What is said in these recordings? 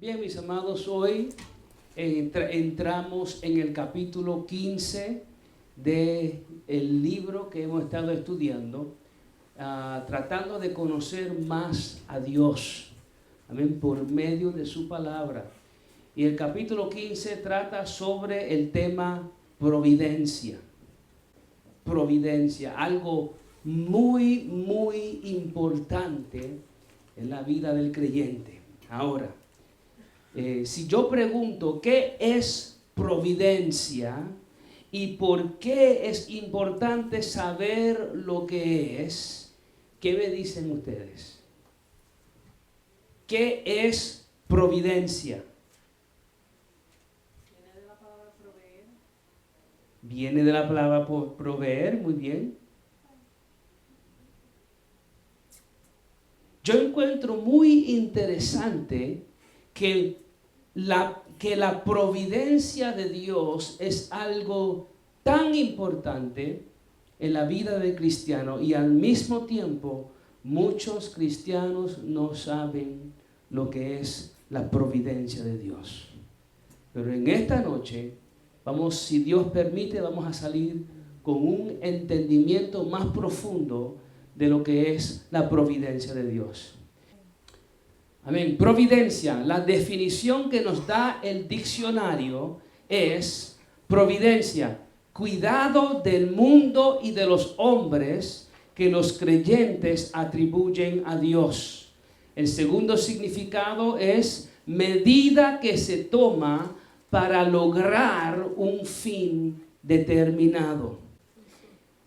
Bien, mis amados, hoy entramos en el capítulo 15 del libro que hemos estado estudiando, tratando de conocer más a Dios, amén, por medio de su palabra. Y el capítulo 15 trata sobre el tema providencia. Providencia, algo muy importante en la vida del creyente. Ahora, si yo pregunto qué es providencia y por qué es importante saber lo que es, ¿qué me dicen ustedes? ¿Qué es providencia? Viene de la palabra proveer. Viene de la palabra proveer, muy bien. Yo encuentro muy interesante que la providencia de Dios es algo tan importante en la vida del cristiano, y al mismo tiempo muchos cristianos no saben lo que es la providencia de Dios. Pero en esta noche, si Dios permite, vamos a salir con un entendimiento más profundo de lo que es la providencia de Dios. Amén. Providencia, la definición que nos da el diccionario es providencia, cuidado del mundo y de los hombres que los creyentes atribuyen a Dios. El segundo significado es medida que se toma para lograr un fin determinado.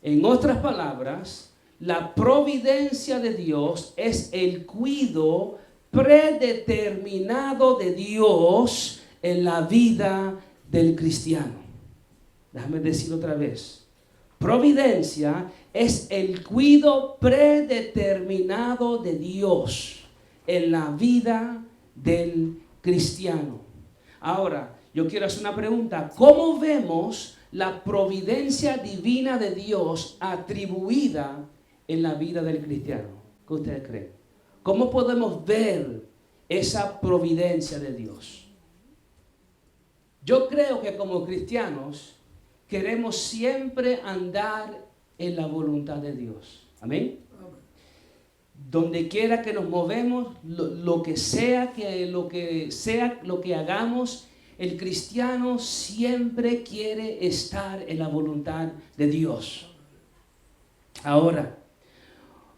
En otras palabras, la providencia de Dios es el cuidado predeterminado de Dios en la vida del cristiano. Déjame decir otra vez. Providencia es el cuidado predeterminado de Dios en la vida del cristiano. Ahora, yo quiero hacer una pregunta. ¿Cómo vemos la providencia divina de Dios atribuida en la vida del cristiano? ¿Qué ustedes creen? ¿Cómo podemos ver esa providencia de Dios? Yo creo que como cristianos queremos siempre andar en la voluntad de Dios. Amén. Donde quiera que nos movemos, lo que hagamos, el cristiano siempre quiere estar en la voluntad de Dios. Ahora,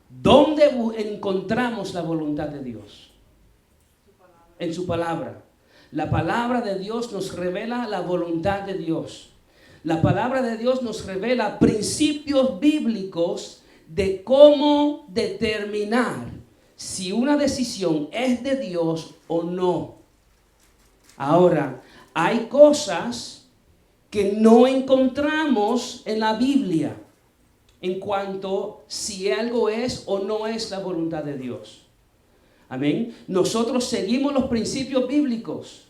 ¿dónde encontramos la voluntad de Dios? En su palabra. La palabra de Dios nos revela la voluntad de Dios. La palabra de Dios nos revela principios bíblicos de cómo determinar si una decisión es de Dios o no. Ahora, hay cosas que no encontramos en la Biblia en cuanto si algo es o no es la voluntad de Dios. Amén. Nosotros seguimos los principios bíblicos.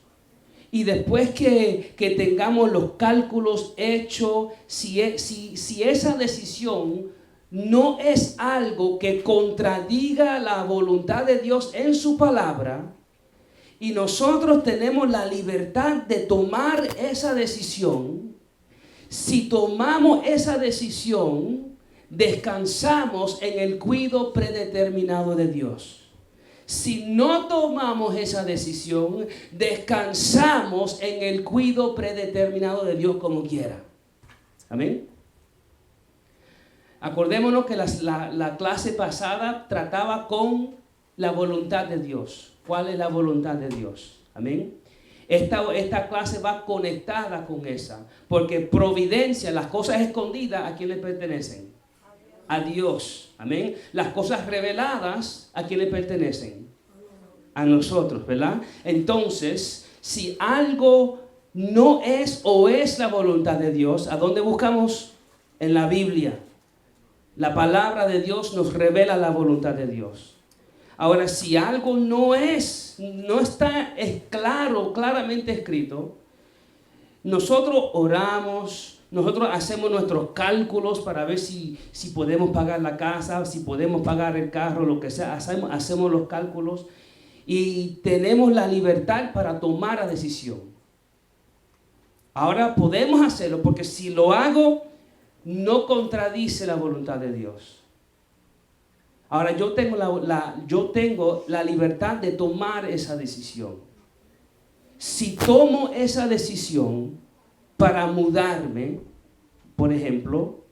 Y después que tengamos los cálculos hechos, si esa decisión no es algo que contradiga la voluntad de Dios en su palabra, y nosotros tenemos la libertad de tomar esa decisión, si tomamos esa decisión, descansamos en el cuidado predeterminado de Dios. Si no tomamos esa decisión, descansamos en el cuidado predeterminado de Dios como quiera. Amén. Acordémonos que la clase pasada trataba con la voluntad de Dios. ¿Cuál es la voluntad de Dios? Amén. Esta clase va conectada con esa, porque providencia, las cosas escondidas, ¿a quién le pertenecen? A Dios. Amén. Las cosas reveladas, ¿a quién le pertenecen? A nosotros, ¿verdad? Entonces, si algo no es o es la voluntad de Dios, ¿a dónde buscamos? En la Biblia. La palabra de Dios nos revela la voluntad de Dios. Ahora, si algo no está claramente escrito, nosotros oramos, nosotros hacemos nuestros cálculos para ver si podemos pagar la casa, si podemos pagar el carro, lo que sea, hacemos los cálculos. y tenemos la libertad para tomar la decisión. Ahora podemos hacerlo porque si lo hago, no contradice la voluntad de Dios. Ahora yo tengo la libertad de tomar esa decisión. Si tomo esa decisión para mudarme, por ejemplo,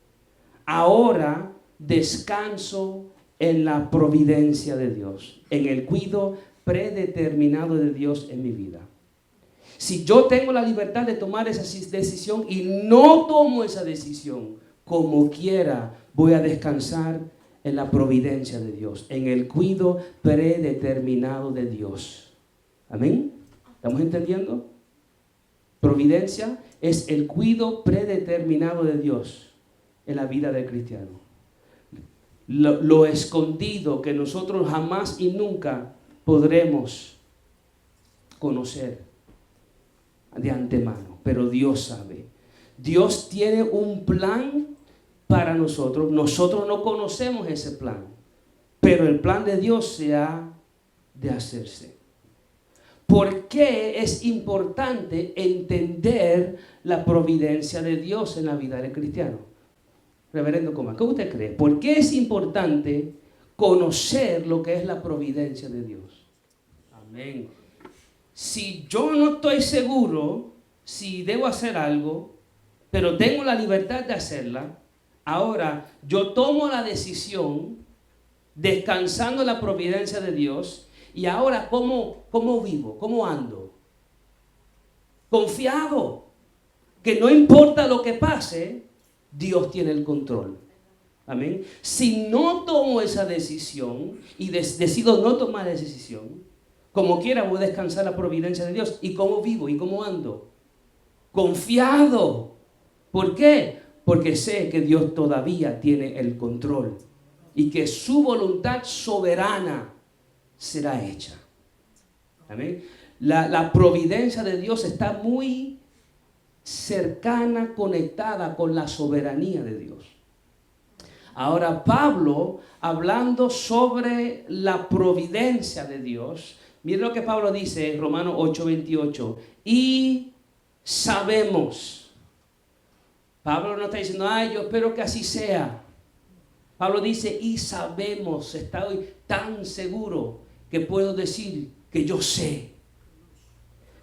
ahora descanso en la providencia de Dios, en el cuidado predeterminado de Dios en mi vida. Si yo tengo la libertad de tomar esa decisión y no tomo esa decisión, como quiera, voy a descansar en la providencia de Dios, en el cuidado predeterminado de Dios. ¿Amén? ¿Estamos entendiendo? Providencia es el cuidado predeterminado de Dios en la vida del cristiano. Lo escondido que nosotros jamás y nunca podremos conocer de antemano, pero Dios sabe. Dios tiene un plan para nosotros. Nosotros no conocemos ese plan, pero el plan de Dios se ha de hacerse. ¿Por qué es importante entender la providencia de Dios en la vida del cristiano? Reverendo Coma, ¿qué usted cree? ¿Por qué es importante conocer lo que es la providencia de Dios? Amén. Si yo no estoy seguro si debo hacer algo, pero tengo la libertad de hacerla, ahora yo tomo la decisión descansando en la providencia de Dios y ahora ¿cómo vivo? ¿Cómo ando? Confiado que no importa lo que pase, Dios tiene el control. Amén. Si no tomo esa decisión y decido no tomar esa decisión, como quiera voy a descansar la providencia de Dios. ¿Y cómo vivo? ¿Y cómo ando? Confiado. ¿Por qué? Porque sé que Dios todavía tiene el control y que su voluntad soberana será hecha. Amén. La providencia de Dios está muy cercana, conectada con la soberanía de Dios. Ahora Pablo, hablando sobre la providencia de Dios, mire lo que Pablo dice en Romanos 8:28. Y sabemos. Pablo no está diciendo, ay, yo espero que así sea. Pablo dice, y sabemos, estoy tan seguro que puedo decir que yo sé.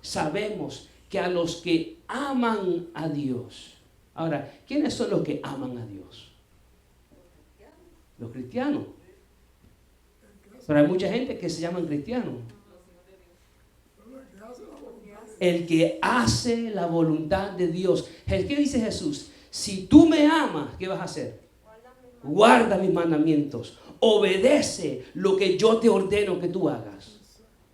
Sabemos que a los que aman a Dios. Ahora, ¿quiénes son los que aman a Dios? Los cristianos. Pero hay mucha gente que se llaman cristianos. El que hace la voluntad de Dios. ¿Qué dice Jesús? Si tú me amas, ¿qué vas a hacer? Guarda mis mandamientos. Obedece lo que yo te ordeno que tú hagas.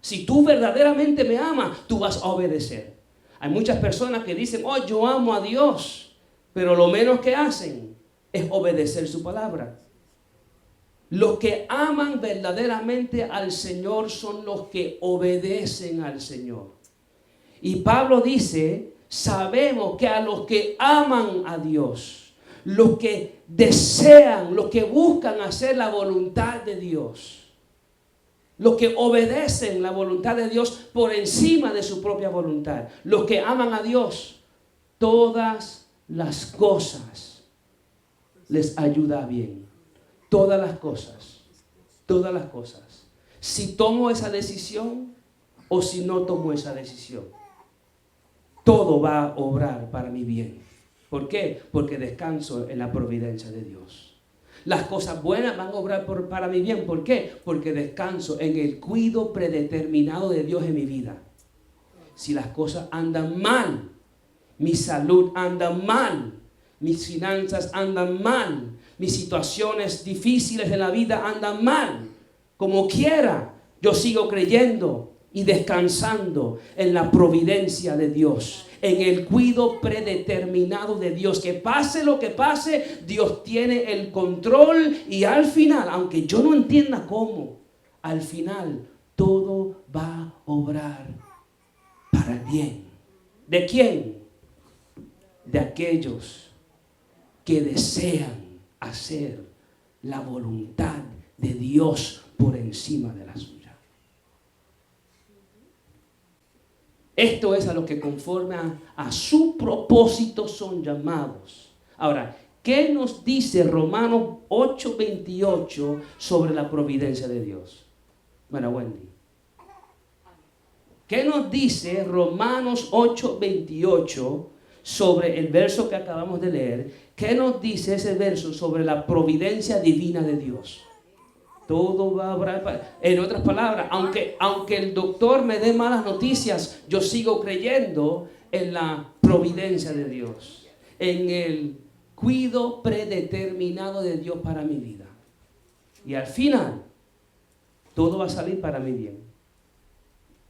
Si tú verdaderamente me amas, tú vas a obedecer. Hay muchas personas que dicen, oh, yo amo a Dios, pero lo menos que hacen es obedecer su palabra. Los que aman verdaderamente al Señor son los que obedecen al Señor. Y Pablo dice, sabemos que a los que aman a Dios, los que desean, los que buscan hacer la voluntad de Dios, los que obedecen la voluntad de Dios por encima de su propia voluntad, los que aman a Dios, todas las cosas les ayuda bien. Todas las cosas, todas las cosas. Si tomo esa decisión o si no tomo esa decisión, todo va a obrar para mi bien. ¿Por qué? Porque descanso en la providencia de Dios. Las cosas buenas van a obrar para mi bien. ¿Por qué? Porque descanso en el cuidado predeterminado de Dios en mi vida. Si las cosas andan mal, mi salud anda mal, mis finanzas andan mal, mis situaciones difíciles en la vida andan mal, como quiera, yo sigo creyendo y descansando en la providencia de Dios, en el cuidado predeterminado de Dios. Que pase lo que pase, Dios tiene el control y al final, aunque yo no entienda cómo, al final todo va a obrar para el bien. ¿De quién? De aquellos que desean hacer la voluntad de Dios por encima de la suya. Esto es a los que conforme a su propósito son llamados. Ahora, ¿qué nos dice Romanos 8:28 sobre la providencia de Dios? Bueno, Wendy. ¿Qué nos dice Romanos 8:28 sobre el verso que acabamos de leer? ¿Qué nos dice ese verso sobre la providencia divina de Dios? Todo va a obrar. En otras palabras, aunque el doctor me dé malas noticias, yo sigo creyendo en la providencia de Dios, en el cuidado predeterminado de Dios para mi vida. Y al final, todo va a salir para mi bien,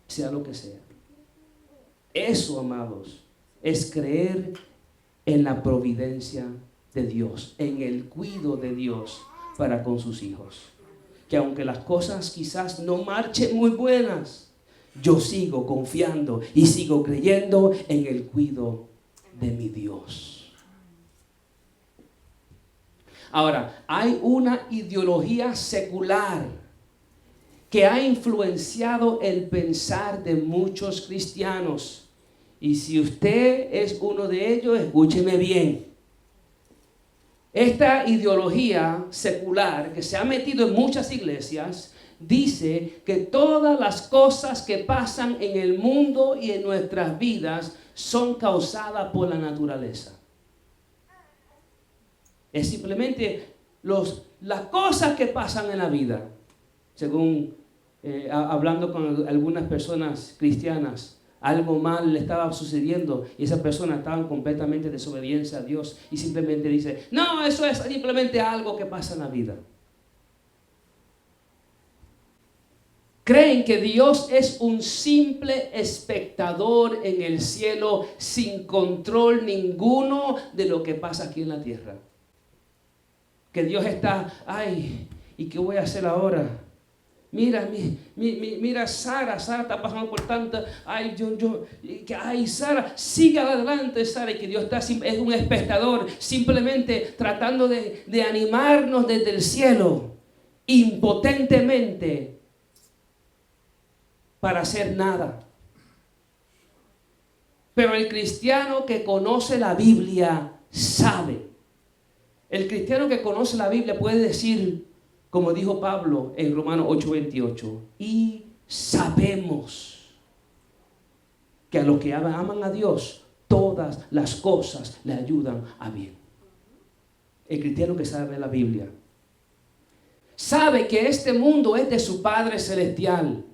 sea lo que sea. Eso, amados, es creer en la providencia de Dios, en el cuidado de Dios para con sus hijos. Que aunque las cosas quizás no marchen muy buenas, yo sigo confiando y sigo creyendo en el cuidado de mi Dios. Ahora, hay una ideología secular que ha influenciado el pensar de muchos cristianos. Y si usted es uno de ellos, escúcheme bien. Esta ideología secular que se ha metido en muchas iglesias dice que todas las cosas que pasan en el mundo y en nuestras vidas son causadas por la naturaleza. Es simplemente las cosas que pasan en la vida, según hablando con algunas personas cristianas. Algo mal le estaba sucediendo y esa persona estaba en completamente desobediencia a Dios y simplemente dice, no, eso es simplemente algo que pasa en la vida. Creen que Dios es un simple espectador en el cielo sin control ninguno de lo que pasa aquí en la tierra. Que Dios está, ay, ¿y qué voy a hacer ahora? Mira, Sara está pasando por tanta, Sara, siga adelante, Sara, y que Dios es un espectador, simplemente tratando de animarnos desde el cielo, impotentemente, para hacer nada. Pero el cristiano que conoce la Biblia sabe. El cristiano que conoce la Biblia puede decir, como dijo Pablo en Romanos 8:28, y sabemos que a los que aman a Dios, todas las cosas le ayudan a bien. El cristiano que sabe la Biblia sabe que este mundo es de su Padre Celestial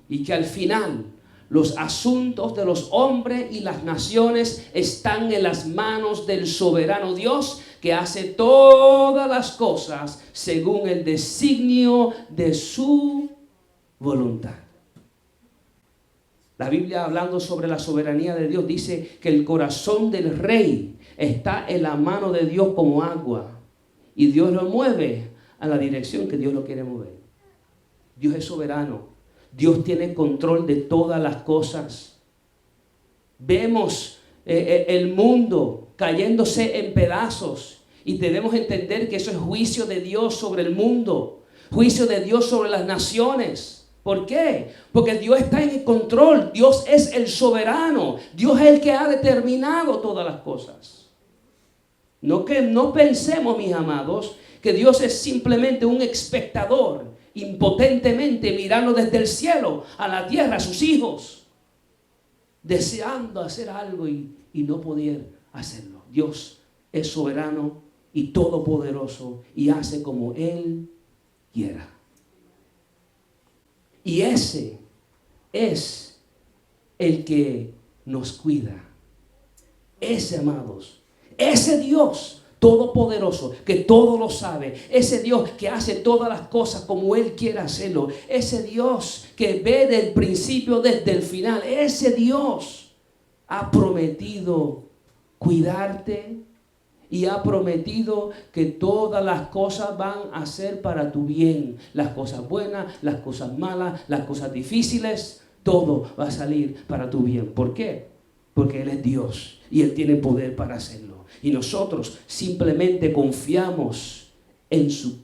y que al final los asuntos de los hombres y las naciones están en las manos del soberano Dios, que hace todas las cosas según el designio de su voluntad. La Biblia, hablando sobre la soberanía de Dios, dice que el corazón del rey está en la mano de Dios como agua, y Dios lo mueve a la dirección que Dios lo quiere mover. Dios es soberano. Dios tiene control de todas las cosas. Vemos el mundo cayéndose en pedazos y debemos entender que eso es juicio de Dios sobre el mundo, juicio de Dios sobre las naciones. ¿Por qué? Porque Dios está en el control. Dios es el soberano. Dios es el que ha determinado todas las cosas. No pensemos, mis amados, que Dios es simplemente un espectador, impotentemente mirando desde el cielo a la tierra a sus hijos, deseando hacer algo y no poder hacerlo. Dios es soberano y todopoderoso y hace como Él quiera. Y ese es el que nos cuida. Ese, amados, ese Dios todopoderoso, que todo lo sabe, ese Dios que hace todas las cosas como Él quiere hacerlo, ese Dios que ve del principio desde el final, ese Dios ha prometido cuidarte y ha prometido que todas las cosas van a ser para tu bien, las cosas buenas, las cosas malas, las cosas difíciles, todo va a salir para tu bien. ¿Por qué? Porque Él es Dios y Él tiene poder para hacerlo. Y nosotros simplemente confiamos en su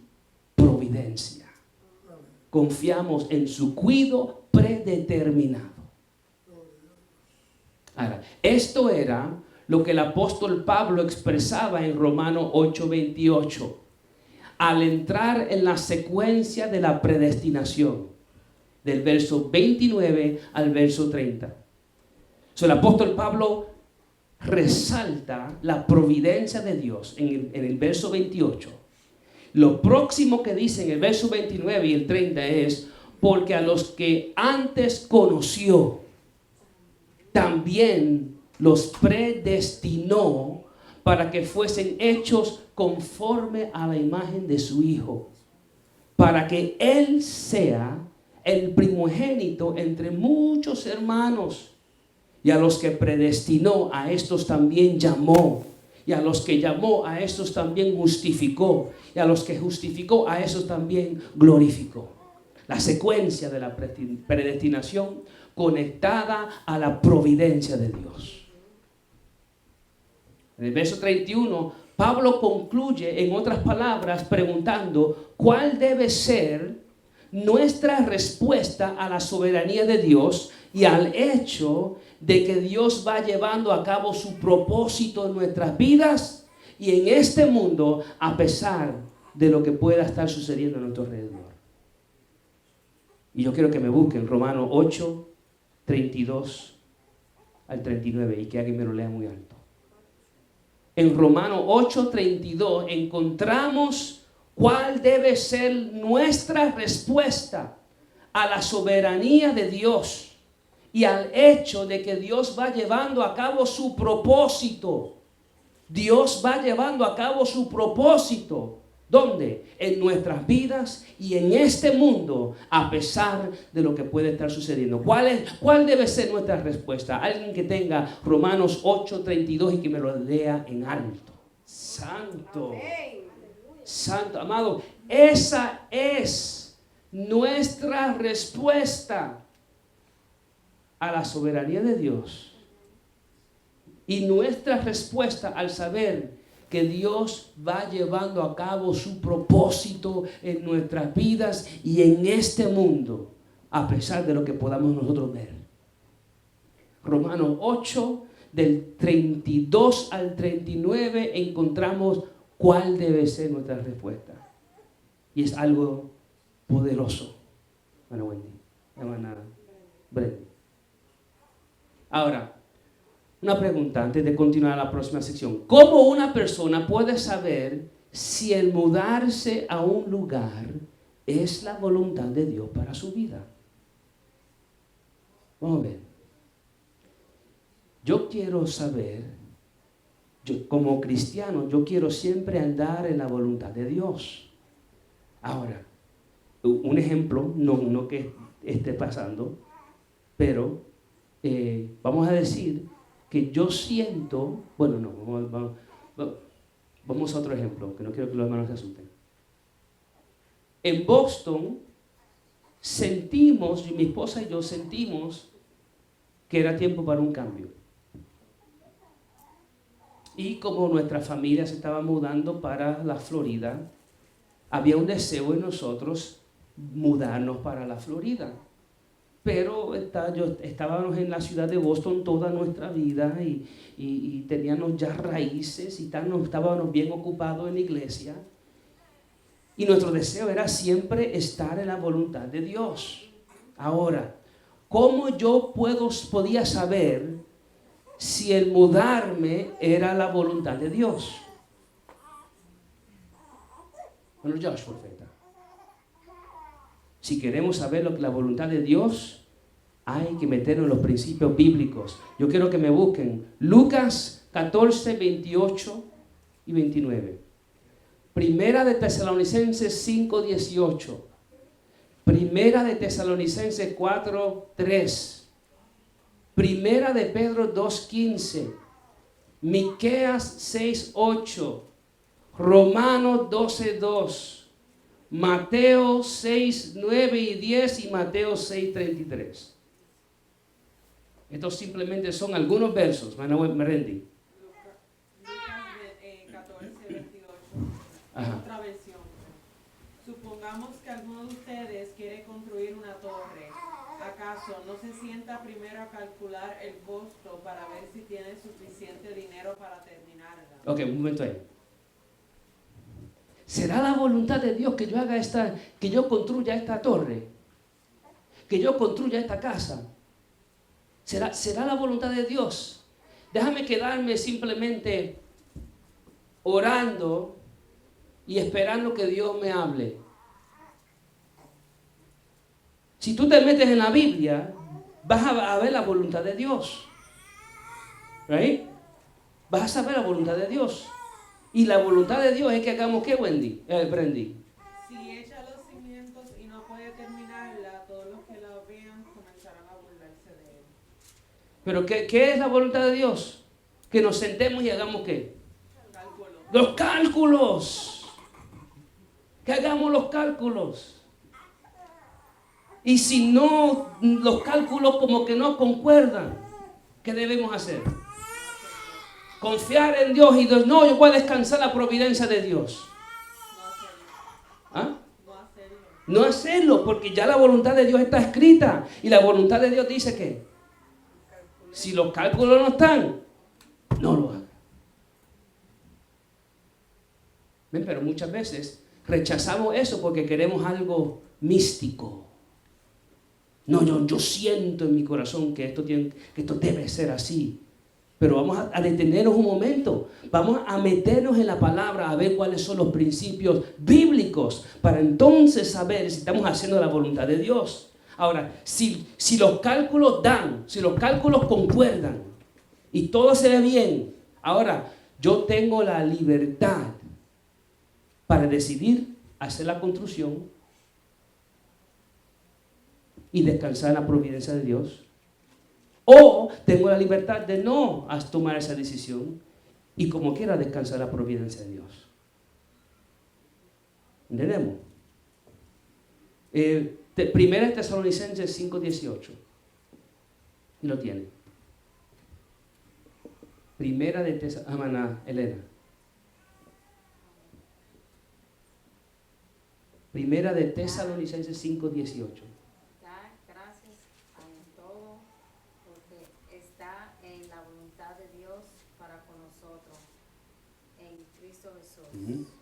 providencia. Confiamos en su cuidado predeterminado. Ahora, esto era lo que el apóstol Pablo expresaba en Romanos 8:28, al entrar en la secuencia de la predestinación, del verso 29 al verso 30. El apóstol Pablo resalta la providencia de Dios en el verso 28. Lo próximo que dice en el verso 29 y el 30 es: porque a los que antes conoció, también los predestinó para que fuesen hechos conforme a la imagen de su Hijo, para que Él sea el primogénito entre muchos hermanos. Y a los que predestinó, a estos también llamó. Y a los que llamó, a estos también justificó. Y a los que justificó, a estos también glorificó. La secuencia de la predestinación conectada a la providencia de Dios. En el verso 31, Pablo concluye, en otras palabras, preguntando cuál debe ser nuestra respuesta a la soberanía de Dios y al hecho de que Dios va llevando a cabo su propósito en nuestras vidas y en este mundo, a pesar de lo que pueda estar sucediendo a nuestro alrededor. Y yo quiero que me busquen Romanos 8, 32 al 39, y que alguien me lo lea muy alto. En Romanos 8, 32 encontramos cuál debe ser nuestra respuesta a la soberanía de Dios y al hecho de que Dios va llevando a cabo su propósito. Dios va llevando a cabo su propósito. ¿Dónde? En nuestras vidas y en este mundo, a pesar de lo que puede estar sucediendo. ¿Cuál debe ser nuestra respuesta? Alguien que tenga Romanos 8:32 y que me lo lea en alto. Santo. Santo, amado, esa es nuestra respuesta a la soberanía de Dios y nuestra respuesta al saber que Dios va llevando a cabo su propósito en nuestras vidas y en este mundo, a pesar de lo que podamos nosotros ver. Romanos 8, del 32 al 39, encontramos cuál debe ser nuestra respuesta. Y es algo poderoso. Hermana Wendy, hermana Brenda. Ahora, una pregunta antes de continuar a la próxima sección. ¿Cómo una persona puede saber si el mudarse a un lugar es la voluntad de Dios para su vida? Vamos a ver. Yo quiero saber, como cristiano, yo quiero siempre andar en la voluntad de Dios. Ahora, un ejemplo, no que esté pasando, pero vamos a decir que yo siento, bueno, no, vamos a otro ejemplo, que no quiero que los hermanos se asusten. En Boston sentimos, mi esposa y yo sentimos que era tiempo para un cambio. Y como nuestra familia se estaba mudando para la Florida, había un deseo en nosotros mudarnos para la Florida. Pero estábamos en la ciudad de Boston toda nuestra vida y teníamos ya raíces y estábamos bien ocupados en la iglesia. Y nuestro deseo era siempre estar en la voluntad de Dios. Ahora, ¿cómo yo podía saber si el mudarme era la voluntad de Dios? Bueno, Josh, profeta. Si queremos saber lo que es la voluntad de Dios, hay que meternos en los principios bíblicos. Yo quiero que me busquen Lucas 14, 28 y 29. Primera de Tesalonicenses 5, 18. Primera de Tesalonicenses 4, 3. Primera de Pedro 2, 15. Miqueas 6, 8. Romanos 12, 2. Mateo 6, 9 y 10 y Mateo 6, 33. Estos simplemente son algunos versos. Manuel Merendi. Lucas 14, 28. Ajá. Otra versión. Supongamos que alguno de ustedes quiere construir una torre. ¿Acaso no se sienta primero a calcular el costo para ver si tiene suficiente dinero para terminarla? Ok, un momento ahí. ¿Será la voluntad de Dios que yo haga que yo construya esta torre? Que yo construya esta casa. ¿Será la voluntad de Dios? Déjame quedarme simplemente orando y esperando que Dios me hable. Si tú te metes en la Biblia, vas a ver la voluntad de Dios. ¿Right? Vas a saber la voluntad de Dios. Y la voluntad de Dios es que hagamos ¿qué, Wendy? Brandy. Si echa los cimientos y no puede terminarla, todos los que la vean comenzarán a burlarse de él. Pero ¿qué es la voluntad de Dios? Que nos sentemos y hagamos ¿qué? Cálculo. Los cálculos. Que hagamos los cálculos. Y si no, los cálculos como que no concuerdan, ¿qué debemos hacer? Confiar en Dios y Dios, no, yo voy a descansar la providencia de Dios. No hacerlo. ¿Ah? No hacerlo. No hacerlo, porque ya la voluntad de Dios está escrita. Y la voluntad de Dios dice que si los cálculos no están, no lo hagan. ¿Ven? Pero muchas veces rechazamos eso porque queremos algo místico. No, yo siento en mi corazón que esto debe ser así. Pero vamos a detenernos un momento. Vamos a meternos en la palabra a ver cuáles son los principios bíblicos para entonces saber si estamos haciendo la voluntad de Dios. Ahora, si los cálculos dan, si los cálculos concuerdan y todo se ve bien, ahora yo tengo la libertad para decidir hacer la construcción y descansar en la providencia de Dios. O tengo la libertad de no tomar esa decisión y como quiera descansar en la providencia de Dios. ¿Entendemos? Primera de Tesalonicenses 5:18. Y lo tiene. Primera de Tesalonicenses, Elena. Primera de Tesalonicenses 5:18.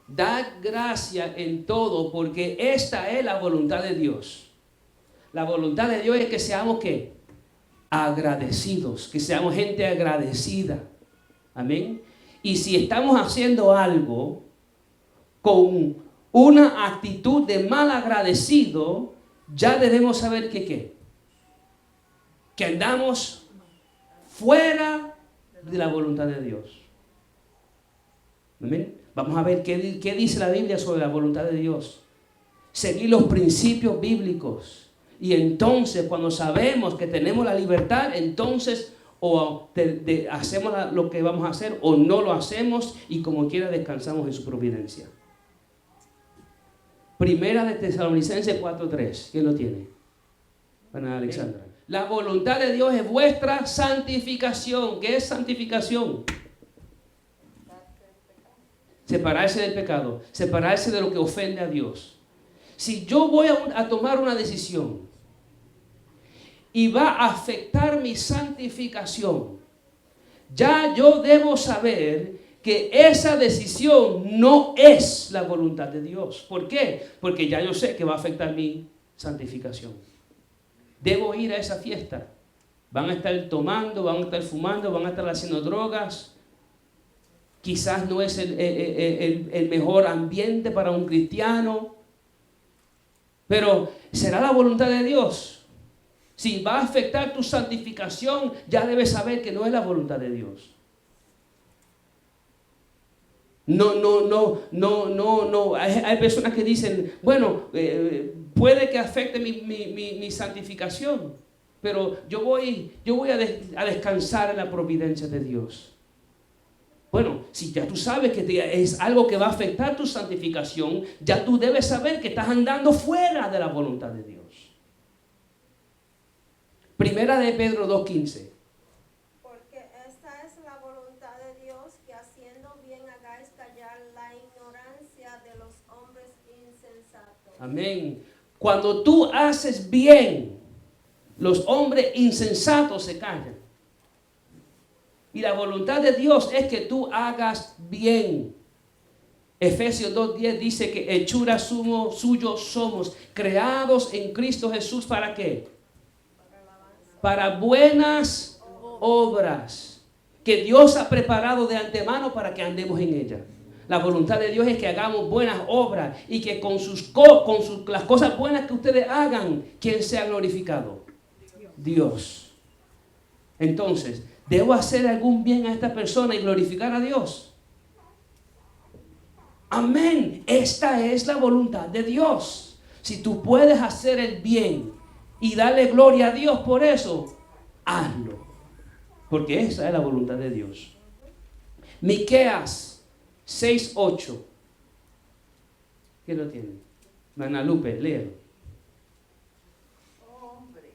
Dad gracia en todo, porque esta es la voluntad de Dios. La voluntad de Dios es que seamos ¿qué? Agradecidos, que seamos gente agradecida. Amén. Y si estamos haciendo algo con una actitud de mal agradecido, ya debemos saber que andamos fuera de la voluntad de Dios. Amén. Vamos a ver qué dice la Biblia sobre la voluntad de Dios. Seguir los principios bíblicos. Y entonces, cuando sabemos que tenemos la libertad, entonces o hacemos lo que vamos a hacer o no lo hacemos y como quiera descansamos en su providencia. Primera de Tesalonicenses 4:3. ¿Quién lo tiene? Ana Alexandra. La voluntad de Dios es vuestra santificación. ¿Qué es santificación? Separarse del pecado, separarse de lo que ofende a Dios. Si yo voy a tomar una decisión y va a afectar mi santificación, ya yo debo saber que esa decisión no es la voluntad de Dios. ¿Por qué? Porque ya yo sé que va a afectar mi santificación. Debo ir a esa fiesta. Van a estar tomando, van a estar fumando, van a estar haciendo drogas. Quizás no es el mejor ambiente para un cristiano, pero ¿será la voluntad de Dios? Si va a afectar tu santificación, ya debes saber que no es la voluntad de Dios. No. Hay personas que dicen, bueno, puede que afecte mi santificación, pero yo voy a descansar en la providencia de Dios. Bueno, si ya tú sabes que es algo que va a afectar tu santificación, ya tú debes saber que estás andando fuera de la voluntad de Dios. Primera de Pedro 2:15. Porque esta es la voluntad de Dios, que haciendo bien hagáis callar la ignorancia de los hombres insensatos. Amén. Cuando tú haces bien, Los hombres insensatos se callan. Y la voluntad de Dios es que tú hagas bien. Efesios 2:10 dice que hechura suyo somos, creados en Cristo Jesús, ¿para qué? Para buenas obras que Dios ha preparado de antemano para que andemos en ellas. La voluntad de Dios es que hagamos buenas obras y que con las cosas buenas que ustedes hagan, ¿quién sea glorificado? Dios. Entonces, ¿debo hacer algún bien a esta persona y glorificar a Dios? Amén. Esta es la voluntad de Dios. Si tú puedes hacer el bien y darle gloria a Dios por eso, hazlo. Porque esa es la voluntad de Dios. Miqueas 6:8. ¿Quién lo tiene? Manalupe, léelo. Oh hombre,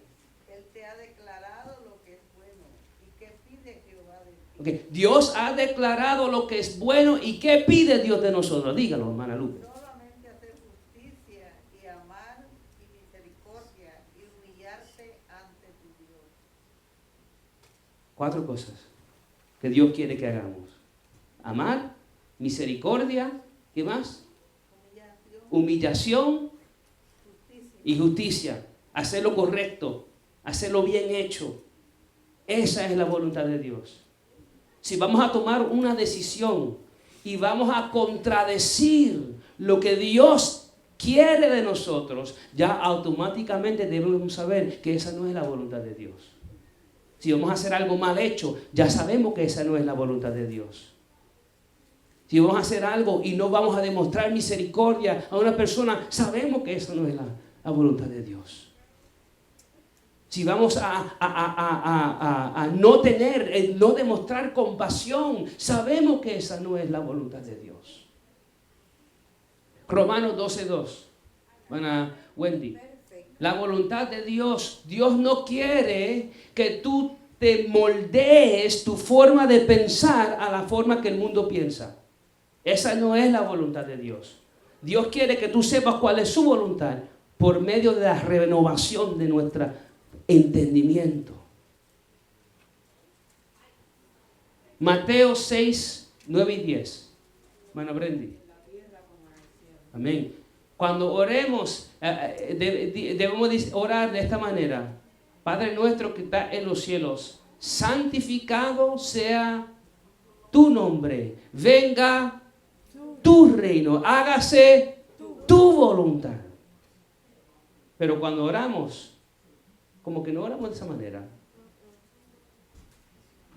Él te ha declarado lo que es bueno. ¿Y qué pide Jehová de ti? Okay. Dios ha declarado lo que es bueno. ¿Y qué pide Dios de nosotros? Dígalo, hermana Lupe. Solamente hacer justicia y amar y misericordia y humillarte ante tu Dios. 4 cosas que Dios quiere que hagamos. Amar, misericordia, ¿qué más? Humillación y justicia. Hacer lo correcto, hacerlo bien hecho. Esa es la voluntad de Dios. Si vamos a tomar una decisión y vamos a contradecir lo que Dios quiere de nosotros, ya automáticamente debemos saber que esa no es la voluntad de Dios. Si vamos a hacer algo mal hecho, ya sabemos que esa no es la voluntad de Dios. Si vamos a hacer algo y no vamos a demostrar misericordia a una persona, sabemos que esa no es la voluntad de Dios. Si vamos a no demostrar compasión, sabemos que esa no es la voluntad de Dios. Romanos 12:2. Van Wendy. La voluntad de Dios. Dios no quiere que tú te moldees tu forma de pensar a la forma que el mundo piensa. Esa no es la voluntad de Dios. Dios quiere que tú sepas cuál es su voluntad por medio de la renovación de nuestro entendimiento. Mateo 6:9-10. Hermana Brendy. Amén. Cuando oremos, debemos orar de esta manera. Padre nuestro que está en los cielos, santificado sea tu nombre. Venga tu reino, hágase tu voluntad. Pero cuando oramos, como que no oramos de esa manera.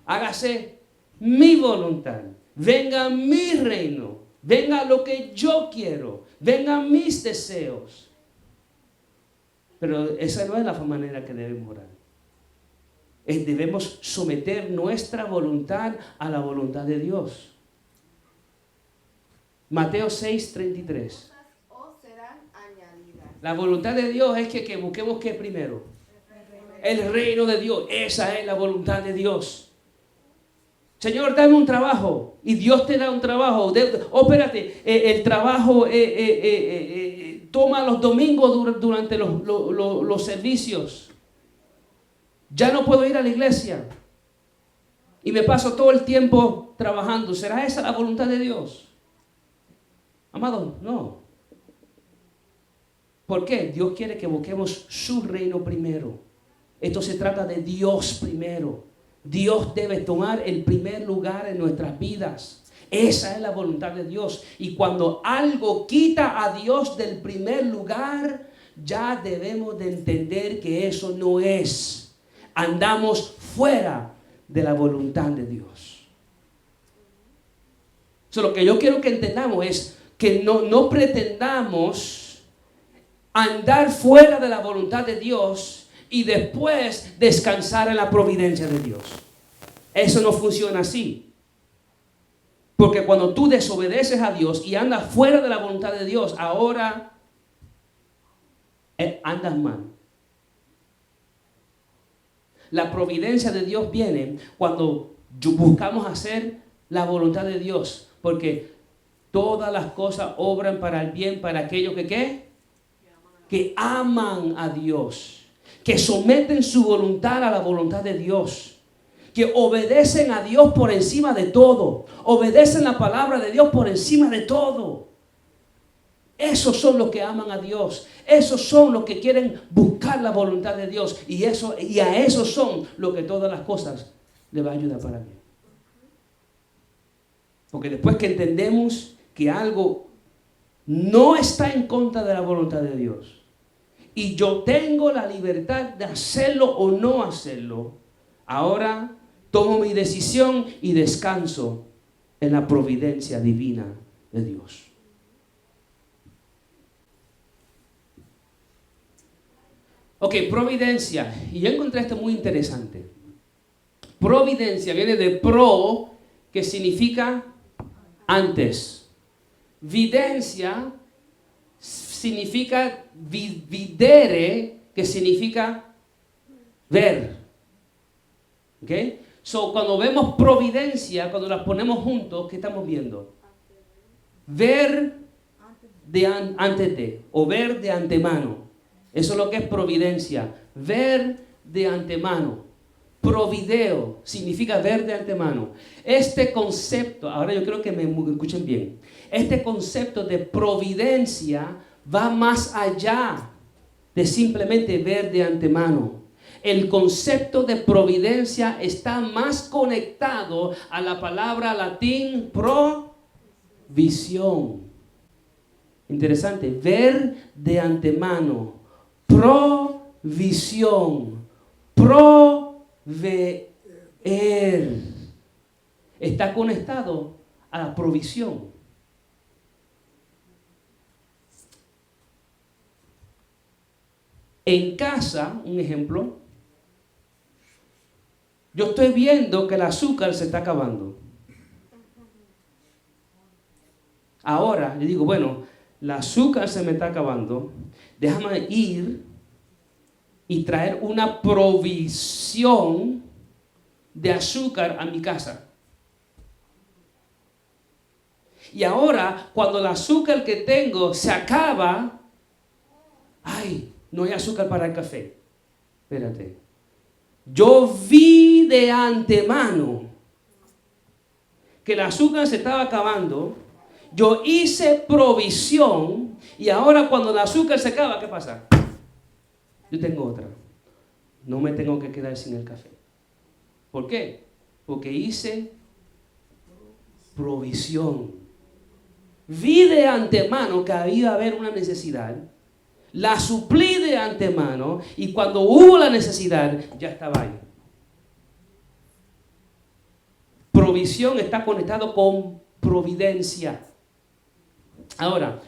Hágase mi voluntad, venga mi reino, venga lo que yo quiero, vengan mis deseos. Pero esa no es la manera que debemos orar. Debemos someter nuestra voluntad a la voluntad de Dios. Mateo 6:33. O serán añadidas. La voluntad de Dios es que busquemos ¿qué primero? El reino de Dios. Esa es la voluntad de Dios. Señor, dame un trabajo. Y Dios te da un trabajo. Espérate, el trabajo toma los domingos durante los servicios. Ya no puedo ir a la iglesia. Y me paso todo el tiempo trabajando. ¿Será esa la voluntad de Dios? Amado, no. ¿Por qué? Dios quiere que busquemos su reino primero. Esto se trata de Dios primero. Dios debe tomar el primer lugar en nuestras vidas. Esa es la voluntad de Dios. Y cuando algo quita a Dios del primer lugar, ya debemos de entender que eso no es. Andamos fuera de la voluntad de Dios. Lo que yo quiero que entendamos es que no pretendamos andar fuera de la voluntad de Dios y después descansar en la providencia de Dios. Eso no funciona así. Porque cuando tú desobedeces a Dios y andas fuera de la voluntad de Dios, ahora andas mal. La providencia de Dios viene cuando buscamos hacer la voluntad de Dios. Porque todas las cosas obran para el bien para aquellos que aman a Dios. que someten su voluntad a la voluntad de Dios, que obedecen a Dios por encima de todo, obedecen la palabra de Dios por encima de todo. Esos son los que aman a Dios, esos son los que quieren buscar la voluntad de Dios, y a esos son los que todas las cosas le va a ayudar para bien. Porque después que entendemos que algo no está en contra de la voluntad de Dios, y yo tengo la libertad de hacerlo o no hacerlo, ahora tomo mi decisión y descanso en la providencia divina de Dios. Ok, providencia. Y yo encontré esto muy interesante. Providencia viene de pro, que significa antes. Videncia significa videre, que significa ver. ¿Ok? So, cuando vemos providencia, cuando las ponemos juntos, ¿qué estamos viendo? Ver antes de, o ver de antemano. Eso es lo que es providencia. Ver de antemano. Provideo significa ver de antemano. Este concepto, ahora yo creo que me escuchen bien. Este concepto de providencia va más allá de simplemente ver de antemano. El concepto de providencia está más conectado a la palabra latín provisión. Interesante, ver de antemano, provisión, proveer. Está conectado a la provisión. En casa, un ejemplo, yo estoy viendo que el azúcar se está acabando. Ahora, yo digo, bueno, el azúcar se me está acabando, déjame ir y traer una provisión de azúcar a mi casa. Y ahora, cuando el azúcar que tengo se acaba, ay, no hay azúcar para el café. Espérate. Yo vi de antemano que el azúcar se estaba acabando. Yo hice provisión. Y ahora cuando el azúcar se acaba, ¿qué pasa? Yo tengo otra. No me tengo que quedar sin el café. ¿Por qué? Porque hice provisión. Vi de antemano que había haber una necesidad. La suplí de antemano y cuando hubo la necesidad, ya estaba ahí. Provisión está conectado con providencia. Ahora,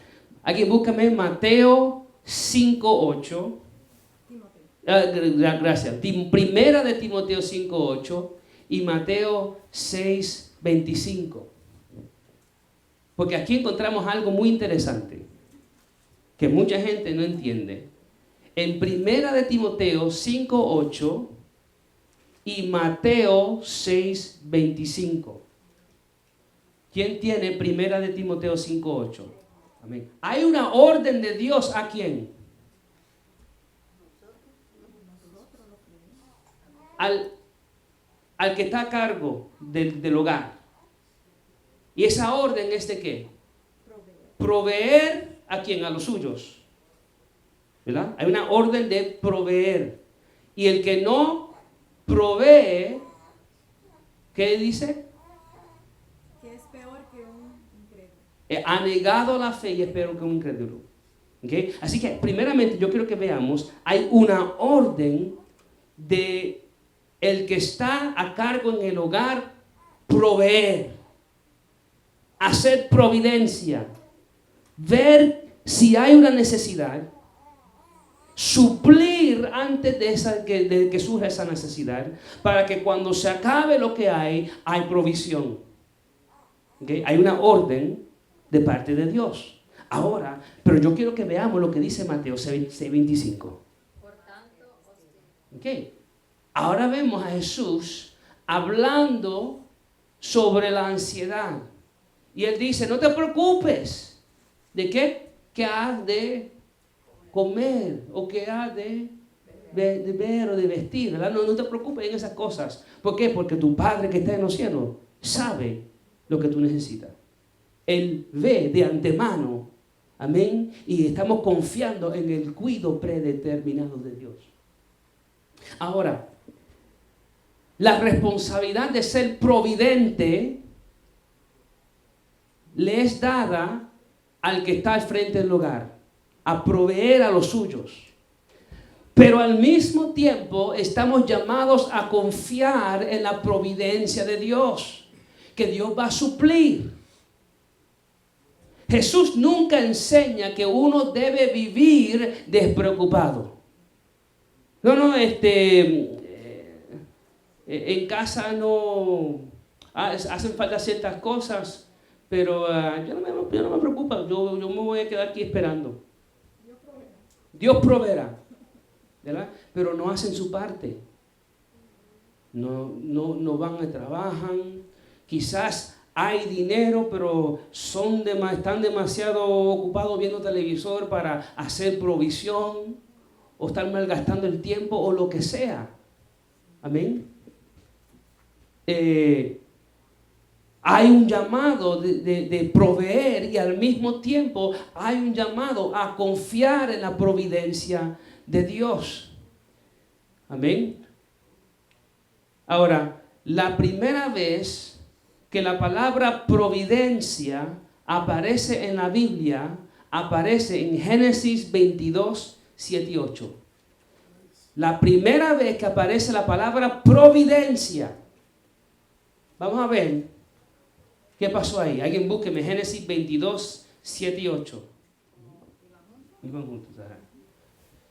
aquí búscame Mateo 5:8. Gracias. Primera de Timoteo 5:8 y Mateo 6:25. Porque aquí encontramos algo muy interesante que mucha gente no entiende. En Primera de Timoteo 5:8 y Mateo 6:25. ¿Quién tiene Primera de Timoteo 5:8? Amén. Hay una orden de Dios ¿a quién? Al que está a cargo del hogar. ¿Y esa orden es de qué? Proveer ¿a quién? A los suyos. ¿Verdad? Hay una orden de proveer. Y el que no provee, ¿qué dice? Que es peor que un incrédulo. Ha negado la fe y es peor que un incrédulo. ¿Okay? Así que, primeramente, yo quiero que veamos, hay una orden de el que está a cargo en el hogar, proveer, hacer providencia, ver si hay una necesidad, suplir antes de que surja esa necesidad, para que cuando se acabe lo que hay provisión. ¿Okay? Hay una orden de parte de Dios. Ahora, pero yo quiero que veamos lo que dice Mateo 6:25. ¿Okay? Ahora vemos a Jesús hablando sobre la ansiedad. Y Él dice, no te preocupes. ¿De qué? ¿Qué has de comer? ¿O qué has de de ver o de vestir, ¿verdad? No te preocupes en esas cosas. ¿Por qué? Porque tu Padre que está en los cielos sabe lo que tú necesitas. Él ve de antemano, amén, y estamos confiando en el cuidado predeterminado de Dios. Ahora, la responsabilidad de ser providente le es dada al que está al frente del hogar, a proveer a los suyos. Pero al mismo tiempo estamos llamados a confiar en la providencia de Dios, que Dios va a suplir. Jesús nunca enseña que uno debe vivir despreocupado. No, en casa no hacen falta ciertas cosas, pero yo no me preocupo, yo me voy a quedar aquí esperando. Dios proveerá, ¿verdad? Pero no hacen su parte. No van y trabajan. Quizás hay dinero, pero están demasiado ocupados viendo televisor para hacer provisión, o están malgastando el tiempo, o lo que sea. Amén. Hay un llamado de proveer, y al mismo tiempo hay un llamado a confiar en la providencia de Dios. Amén. Ahora, la primera vez que la palabra providencia aparece en la Biblia, aparece en Génesis 22, 7 y 8. La primera vez que aparece la palabra providencia. Vamos a ver qué pasó ahí. Alguien búsqueme Génesis 22, 7 y 8.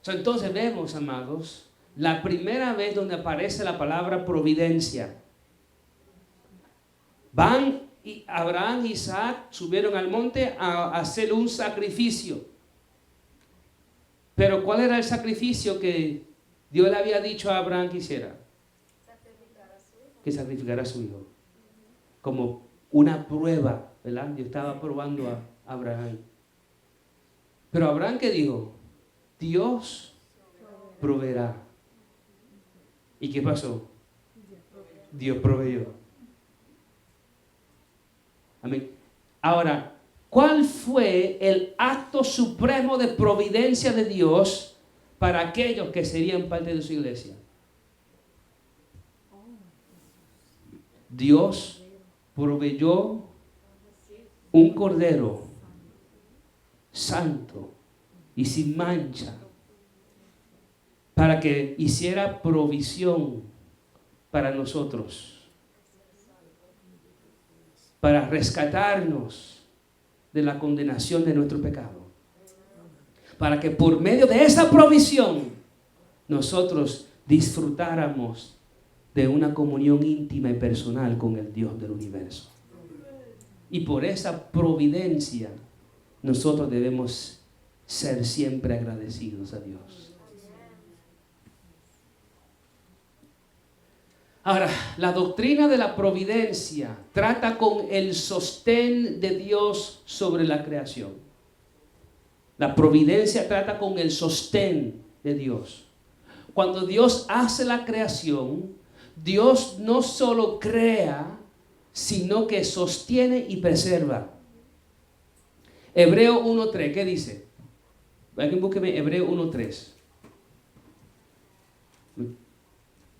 Entonces vemos, amados, la primera vez donde aparece la palabra providencia. Abraham y Isaac subieron al monte a hacer un sacrificio. Pero ¿cuál era el sacrificio que Dios le había dicho a Abraham que hiciera? Que sacrificara a su hijo. Como una prueba, ¿verdad? Dios estaba probando a Abraham. Pero Abraham, ¿qué dijo? Dios proveerá. ¿Y qué pasó? Dios proveyó. Amén. Ahora, ¿cuál fue el acto supremo de providencia de Dios para aquellos que serían parte de su iglesia? Dios proveyó un cordero santo y sin mancha para que hiciera provisión para nosotros, para rescatarnos de la condenación de nuestro pecado, para que por medio de esa provisión nosotros disfrutáramos de una comunión íntima y personal con el Dios del universo. Y por esa providencia nosotros debemos ser siempre agradecidos a Dios. Ahora, la doctrina de la providencia trata con el sostén de Dios sobre la creación. La providencia trata con el sostén de Dios. Cuando Dios hace la creación, Dios no solo crea, sino que sostiene y preserva. Hebreo 1:3, ¿qué dice? Alguien búsqueme Hebreo 1:3.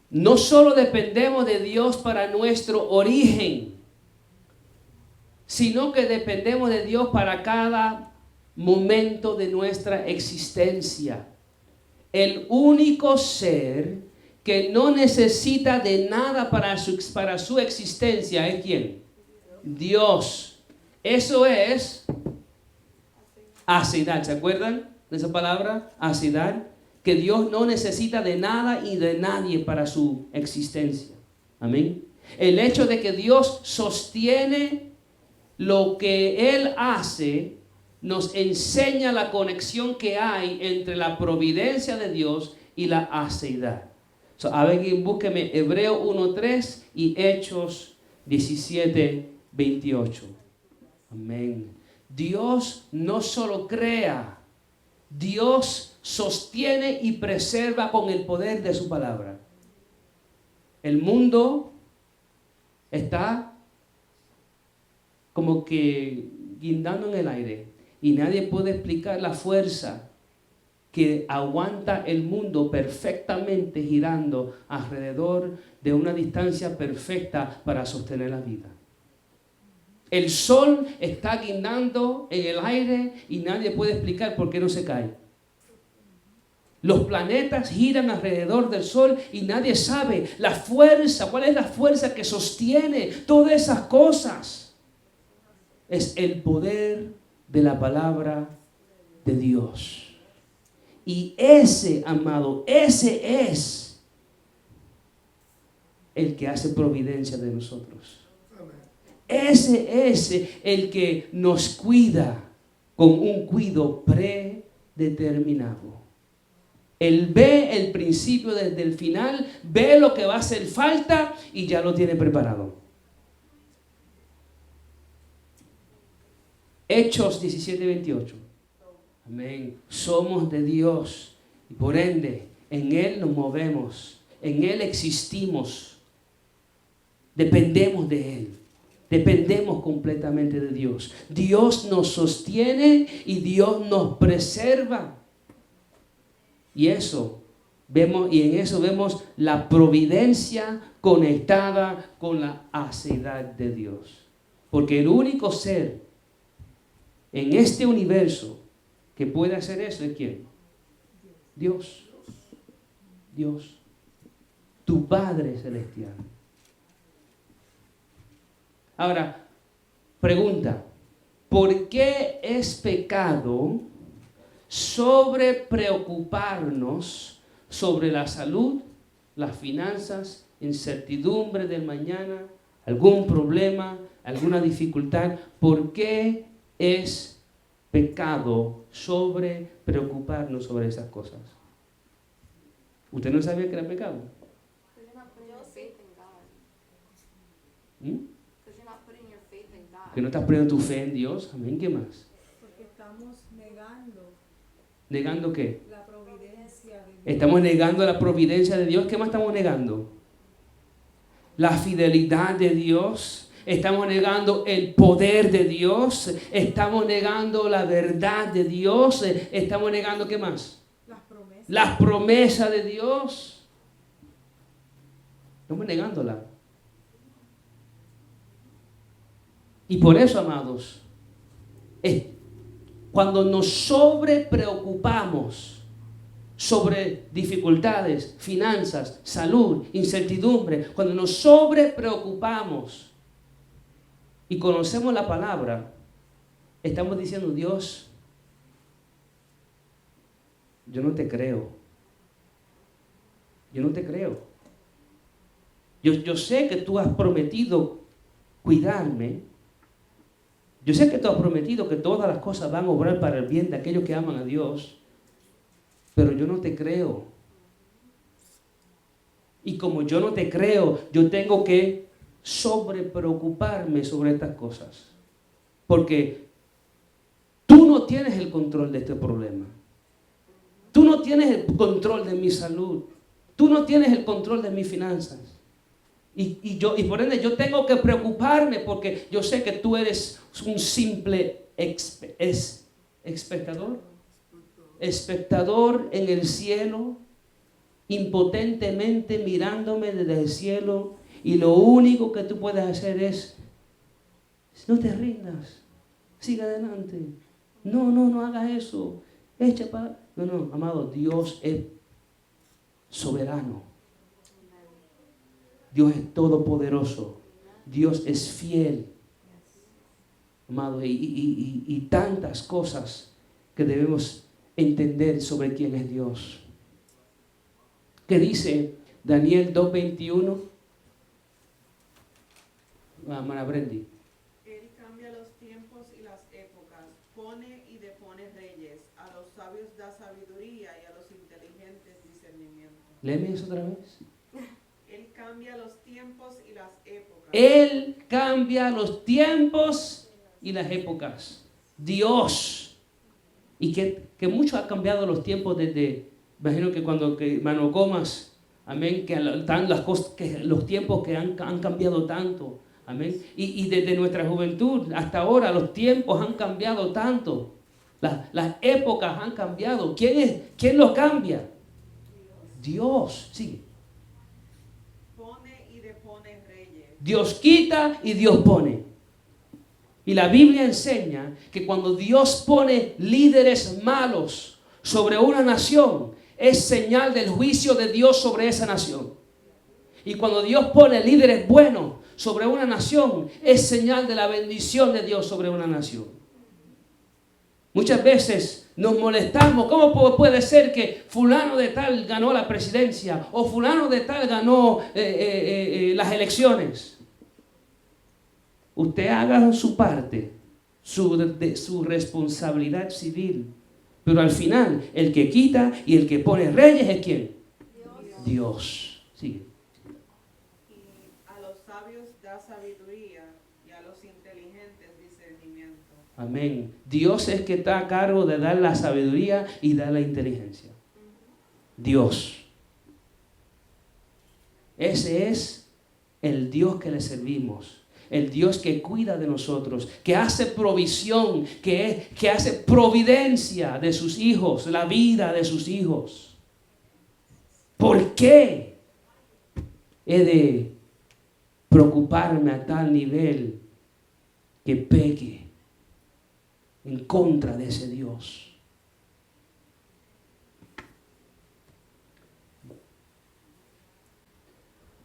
No solo dependemos de Dios para nuestro origen, sino que dependemos de Dios para cada momento de nuestra existencia. El único ser que no necesita de nada para su existencia es ¿quién? Dios. Eso es asidad. ¿Se acuerdan de esa palabra? Asidad. Que Dios no necesita de nada y de nadie para su existencia. Amén. El hecho de que Dios sostiene lo que Él hace nos enseña la conexión que hay entre la providencia de Dios y la aseidad. A ver, búsqueme Hebreo 1:3 y Hechos 17:28. Amén. Dios no solo crea, Dios sostiene y preserva con el poder de su palabra. El mundo está como que guindando en el aire y nadie puede explicar la fuerza que aguanta el mundo perfectamente girando alrededor de una distancia perfecta para sostener la vida. El sol está guindando en el aire y nadie puede explicar por qué no se cae. Los planetas giran alrededor del sol y nadie sabe la fuerza, cuál es la fuerza que sostiene todas esas cosas. Es el poder de la palabra de Dios. Y ese, amado, ese es el que hace providencia de nosotros. Ese es el que nos cuida con un cuidado predeterminado. Él ve el principio desde el final, ve lo que va a hacer falta y ya lo tiene preparado. Hechos 17:28. Amén. Somos de Dios y por ende en Él nos movemos, en Él existimos, dependemos de Él. Dependemos completamente de Dios. Dios nos sostiene y Dios nos preserva. Y en eso vemos la providencia conectada con la aceidad de Dios. Porque el único ser en este universo que puede hacer eso es ¿quién? Dios. Dios. Tu Padre Celestial. Ahora, pregunta, ¿por qué es pecado sobre preocuparnos sobre la salud, las finanzas, incertidumbre del mañana, algún problema, alguna dificultad? ¿Por qué es pecado sobre preocuparnos sobre esas cosas? ¿Usted no sabía que era pecado? ¿Mm? Que no estás poniendo tu fe en Dios. Amén. ¿Qué más? Porque estamos negando. ¿Negando qué? La providencia de Dios. Estamos negando la providencia de Dios. ¿Qué más estamos negando? La fidelidad de Dios. Estamos negando el poder de Dios. Estamos negando la verdad de Dios. Estamos negando ¿qué más? Las promesas de Dios. Estamos negándola. Y por eso, amados, cuando nos sobrepreocupamos sobre dificultades, finanzas, salud, incertidumbre, cuando nos sobrepreocupamos y conocemos la palabra, estamos diciendo, Dios, yo no te creo. Yo no te creo. Yo sé que tú has prometido cuidarme. Yo sé que tú has prometido que todas las cosas van a obrar para el bien de aquellos que aman a Dios, pero yo no te creo. Y como yo no te creo, yo tengo que sobrepreocuparme sobre estas cosas. Porque tú no tienes el control de este problema. Tú no tienes el control de mi salud. Tú no tienes el control de mis finanzas. Y por ende yo tengo que preocuparme porque yo sé que tú eres un simple espectador en el cielo, impotentemente mirándome desde el cielo, y lo único que tú puedes hacer es, no te rindas, sigue adelante, no hagas eso, echa para... No, amado, Dios es soberano. Dios es todopoderoso. Dios es fiel. Amado, y tantas cosas que debemos entender sobre quién es Dios. ¿Qué dice Daniel 2:21? Hermana Brendy. Él cambia los tiempos y las épocas, pone y depone reyes, a los sabios da sabiduría y a los inteligentes discernimiento. Léeme eso otra vez. Él cambia los tiempos y las épocas. Él cambia los tiempos y las épocas. Dios. Y que mucho ha cambiado los tiempos desde, imagino que cuando que hermano Gómez, amén, que están las cosas, que los tiempos que han cambiado tanto, amén. Y desde nuestra juventud hasta ahora los tiempos han cambiado tanto. Las épocas han cambiado. ¿Quién lo cambia? Dios, sí. Pone y depone reyes. Dios quita y Dios pone. Y la Biblia enseña que cuando Dios pone líderes malos sobre una nación, es señal del juicio de Dios sobre esa nación. Y cuando Dios pone líderes buenos sobre una nación, es señal de la bendición de Dios sobre una nación. Muchas veces nos molestamos. ¿Cómo puede ser que fulano de tal ganó la presidencia o fulano de tal ganó las elecciones? Usted haga su parte, su responsabilidad civil. Pero al final, el que quita y el que pone reyes es ¿quién? Dios. Sigue. Y a los sabios da sabiduría y a los inteligentes discernimiento. Amén. Dios es que está a cargo de dar la sabiduría y dar la inteligencia. Dios. Ese es el Dios que le servimos. El Dios que cuida de nosotros, que hace provisión, que hace providencia de sus hijos, la vida de sus hijos. ¿Por qué he de preocuparme a tal nivel que peque en contra de ese Dios?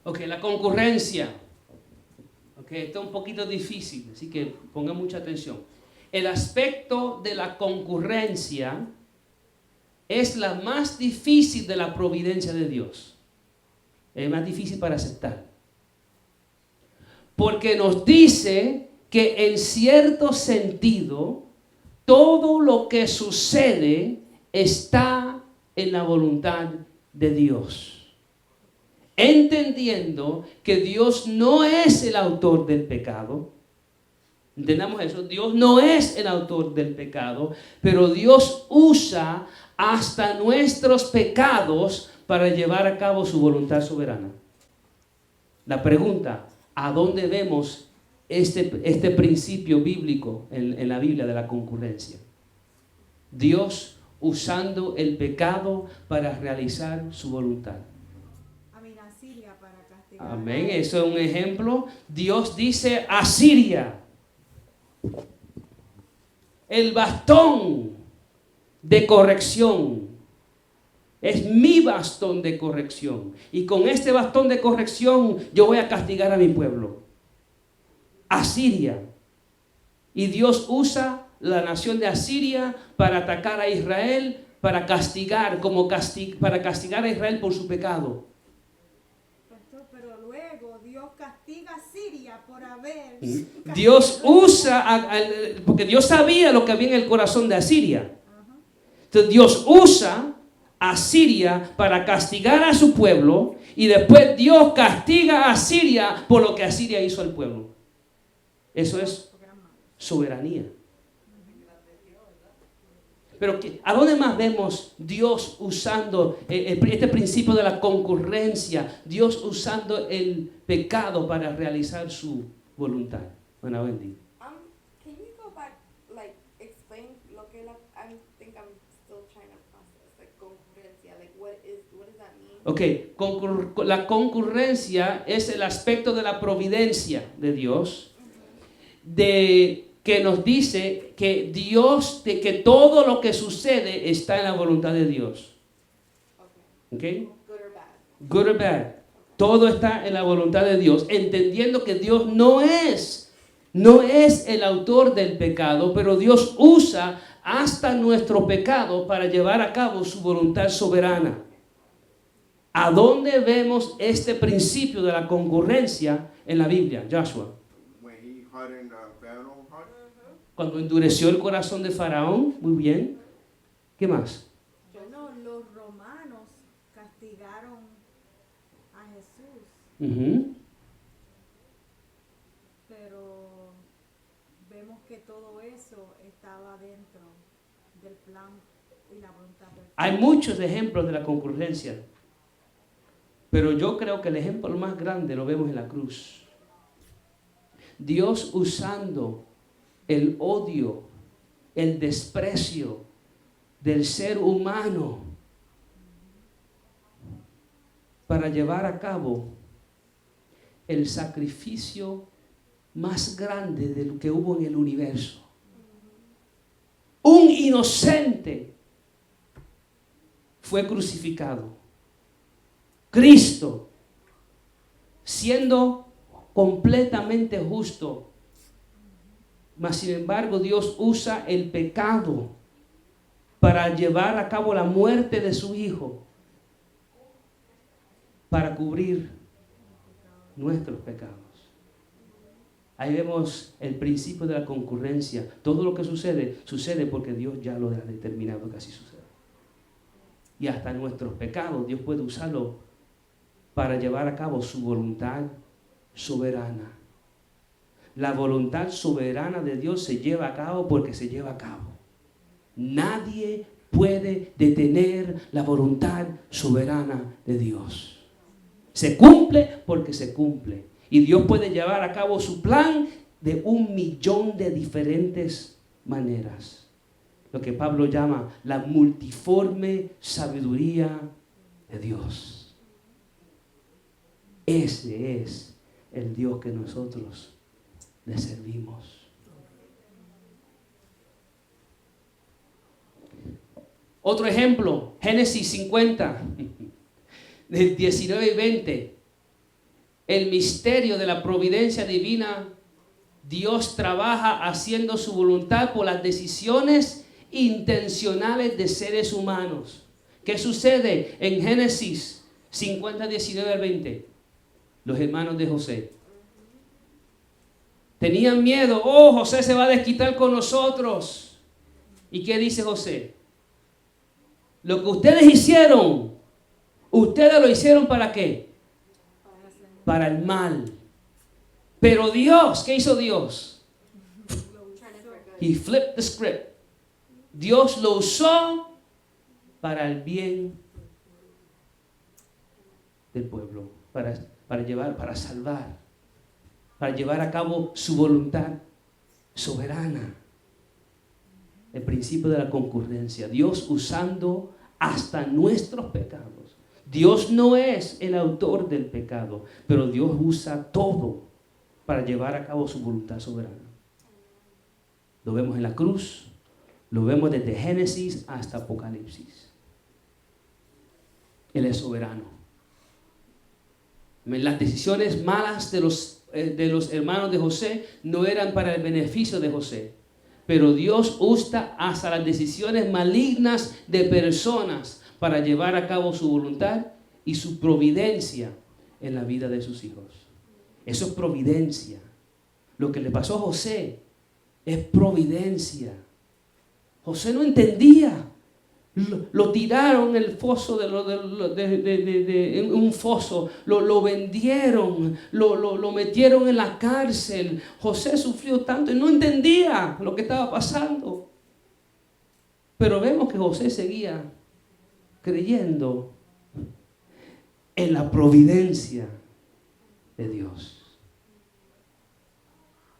Ok, la concurrencia. Esto es un poquito difícil, así que pongan mucha atención. El aspecto de la concurrencia es la más difícil de la providencia de Dios. Es más difícil para aceptar. Porque nos dice que en cierto sentido, todo lo que sucede está en la voluntad de Dios. Entendiendo que Dios no es el autor del pecado. Entendamos eso. Dios no es el autor del pecado, pero Dios usa hasta nuestros pecados para llevar a cabo su voluntad soberana. La pregunta, ¿a dónde vemos este principio bíblico en la Biblia de la concurrencia? Dios usando el pecado para realizar su voluntad. Asiria para castigar. Amén, eso es un ejemplo. Dios dice Asiria, el bastón de corrección, es mi bastón de corrección. Y con este bastón de corrección yo voy a castigar a mi pueblo. Asiria. Y Dios usa la nación de Asiria para atacar a Israel, para castigar, para castigar a Israel por su pecado. Pero luego Dios castiga a Siria por haber... Dios usa, porque Dios sabía lo que había en el corazón de Asiria. Entonces Dios usa a Siria para castigar a su pueblo y después Dios castiga a Asiria por lo que Asiria hizo al pueblo. Eso es soberanía. Pero ¿a dónde más vemos Dios usando este principio de la concurrencia? Dios usando el pecado para realizar su voluntad. Bueno, Wendy. Can you go back, like, explain lo que I think I'm still trying to process, like, concurrencia, like, what does that mean? Ok, la concurrencia es el aspecto de la providencia de Dios, que nos dice que que todo lo que sucede está en la voluntad de Dios. Okay? Good or bad. Good or bad. Todo está en la voluntad de Dios, entendiendo que Dios no es el autor del pecado, pero Dios usa hasta nuestro pecado para llevar a cabo su voluntad soberana. ¿A dónde vemos este principio de la concurrencia en la Biblia, Joshua? Cuando endureció el corazón de Faraón, muy bien. ¿Qué más? Bueno, los romanos castigaron a Jesús, pero vemos que todo eso estaba dentro del plan y la voluntad perfecta. Hay muchos ejemplos de la concurrencia, pero yo creo que el ejemplo más grande lo vemos en la cruz. Dios usando el odio, el desprecio del ser humano para llevar a cabo el sacrificio más grande de lo que hubo en el universo. Un inocente fue crucificado. Cristo, siendo completamente justo, mas sin embargo Dios usa el pecado para llevar a cabo la muerte de su Hijo, para cubrir nuestros pecados. Ahí vemos el principio de la concurrencia. Todo lo que sucede, sucede porque Dios ya lo ha determinado que así suceda. Y hasta nuestros pecados Dios puede usarlo para llevar a cabo su voluntad soberana. La voluntad soberana de Dios se lleva a cabo porque se lleva a cabo. Nadie puede detener la voluntad soberana de Dios. Se cumple porque se cumple. Y Dios puede llevar a cabo su plan de 1,000,000 de diferentes maneras. Lo que Pablo llama la multiforme sabiduría de Dios. Ese es el Dios que nosotros le servimos. Otro ejemplo, Génesis 50, del 19 y 20. El misterio de la providencia divina. Dios trabaja haciendo su voluntad por las decisiones intencionales de seres humanos. ¿Qué sucede en Génesis 50, 19 al 20? Los hermanos de José tenían miedo. Oh, José se va a desquitar con nosotros. ¿Y qué dice José? Lo que ustedes hicieron, ustedes lo hicieron ¿para qué? Para el mal. Pero Dios, ¿qué hizo Dios? He flipped the script. Dios lo usó para el bien del pueblo, para salvar, para llevar a cabo su voluntad soberana. El principio de la concurrencia. Dios usando hasta nuestros pecados. Dios no es el autor del pecado, pero Dios usa todo para llevar a cabo su voluntad soberana. Lo vemos en la cruz, lo vemos desde Génesis hasta Apocalipsis. Él es soberano. Las decisiones malas de los hermanos de José no eran para el beneficio de José, pero Dios usa hasta las decisiones malignas de personas para llevar a cabo su voluntad y su providencia en la vida de sus hijos. Eso es providencia. Lo que le pasó a José es providencia. José no entendía. Lo tiraron en el foso, en un foso, lo vendieron, lo metieron en la cárcel. José sufrió tanto y no entendía lo que estaba pasando. Pero vemos que José seguía creyendo en la providencia de Dios.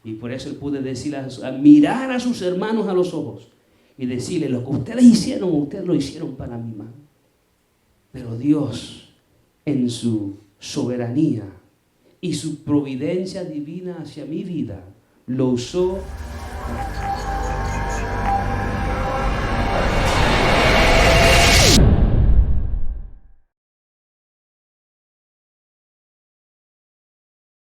Y por eso él pudo decir, a mirar a sus hermanos a los ojos y decirle, lo que ustedes hicieron, ustedes lo hicieron para mi mal. Pero Dios, en su soberanía y su providencia divina hacia mi vida, lo usó para